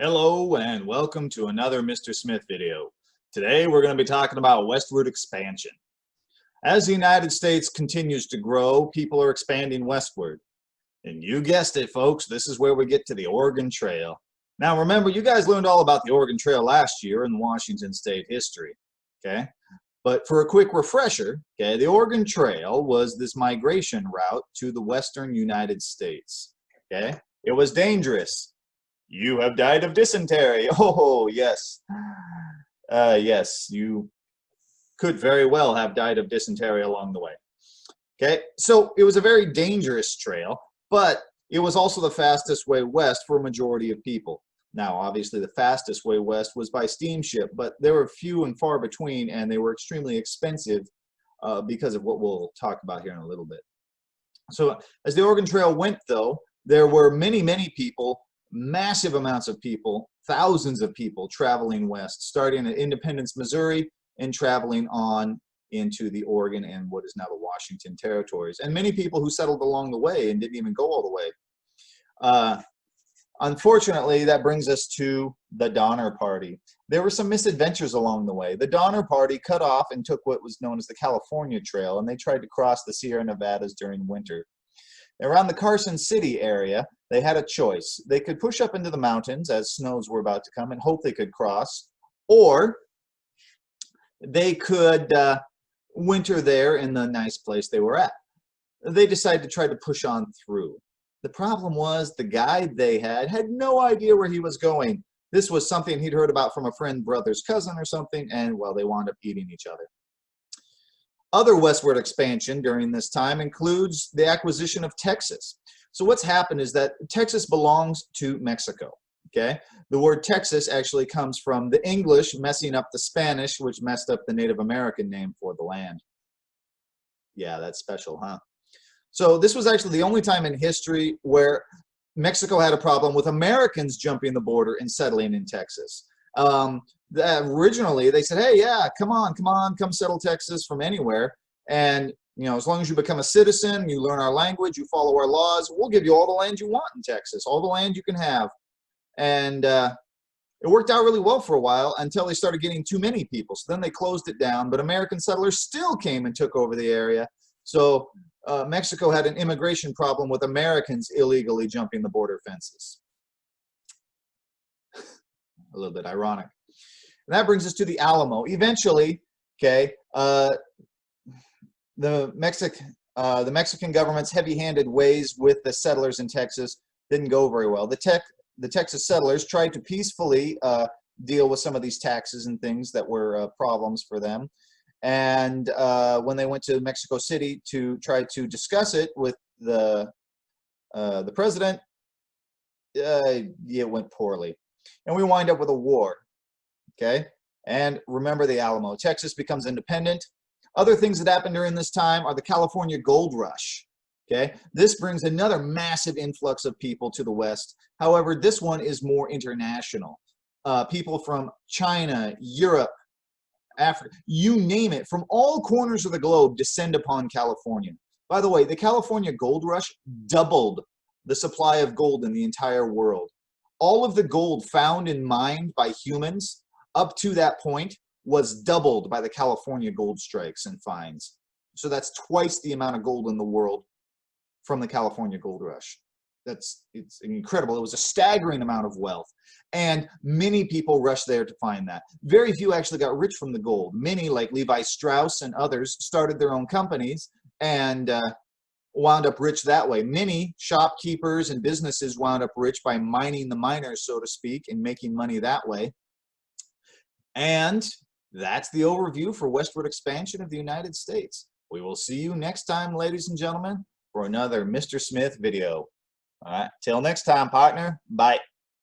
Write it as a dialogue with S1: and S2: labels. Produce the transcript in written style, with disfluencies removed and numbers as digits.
S1: Hello and welcome to another Mr. Smith video. Today we're going to be talking about westward expansion. As the United States continues to grow, people are expanding westward. And you guessed it, folks, this is where we get to the Oregon Trail. Now remember, you guys learned all about the Oregon Trail last year in Washington State history, okay? But for a quick refresher, okay, the Oregon Trail was this migration route to the western United States, okay? It was dangerous. You have died of dysentery. Oh, yes. Yes, you could very well have died of dysentery along the way. Okay, so it was a very dangerous trail, but it was also the fastest way west for a majority of people. Now, obviously, the fastest way west was by steamship, but there were few and far between, and they were extremely expensive because of what we'll talk about here in a little bit. So as the Oregon Trail went, though, there were many, many people, massive amounts of people, thousands of people traveling west, starting at Independence, Missouri, and traveling on into the Oregon and what is now the Washington territories. And many people who settled along the way and didn't even go all the way. Unfortunately, that brings us to the Donner Party. There were some misadventures along the way. The Donner Party cut off and took what was known as the California Trail, and they tried to cross the Sierra Nevadas during winter. Around the Carson City area, they had a choice. They could push up into the mountains as snows were about to come and hope they could cross, or they could winter there in the nice place they were at. They decided to try to push on through. The problem was the guide they had no idea where he was going. This was something he'd heard about from a friend, brother's cousin or something, and well, they wound up eating each other. Other westward expansion during this time includes the acquisition of Texas. So what's happened is that Texas belongs to Mexico, okay? The word Texas actually comes from the English messing up the Spanish, which messed up the Native American name for the land. Yeah, that's special, huh? So this was actually the only time in history where Mexico had a problem with Americans jumping the border and settling in Texas. Originally, they said, hey, yeah, come settle Texas from anywhere. And, you know, as long as you become a citizen, you learn our language, you follow our laws, we'll give you all the land you want in Texas, all the land you can have. And it worked out really well for a while until they started getting too many people. So then they closed it down, but American settlers still came and took over the area. So Mexico had an immigration problem with Americans illegally jumping the border fences. A little bit ironic. And that brings us to the Alamo. Eventually, okay, the Mexican government's heavy-handed ways with the settlers in Texas didn't go very well. The Texas settlers tried to peacefully deal with some of these taxes and things that were problems for them. And when they went to Mexico City to try to discuss it with the president, it went poorly. And we wind up with a war, okay? And remember the Alamo. Texas becomes independent. Other things that happened during this time are the California Gold Rush, okay? This brings another massive influx of people to the West. However, this one is more international. People from China, Europe, Africa, you name it, from all corners of the globe descend upon California. By the way, the California Gold Rush doubled the supply of gold in the entire world. All of the gold found and mined by humans up to that point was doubled by the California gold strikes and finds. So that's twice the amount of gold in the world from the California Gold Rush. It's incredible. It was a staggering amount of wealth. And many people rushed there to find that. Very few actually got rich from the gold. Many, like Levi Strauss and others, started their own companies and wound up rich that way. Many shopkeepers and businesses wound up rich by mining the miners, so to speak, and making money that way. And that's the overview for westward expansion of the United States. We will see you next time, ladies and gentlemen, for another Mr. Smith video. All right, till next time, partner. Bye.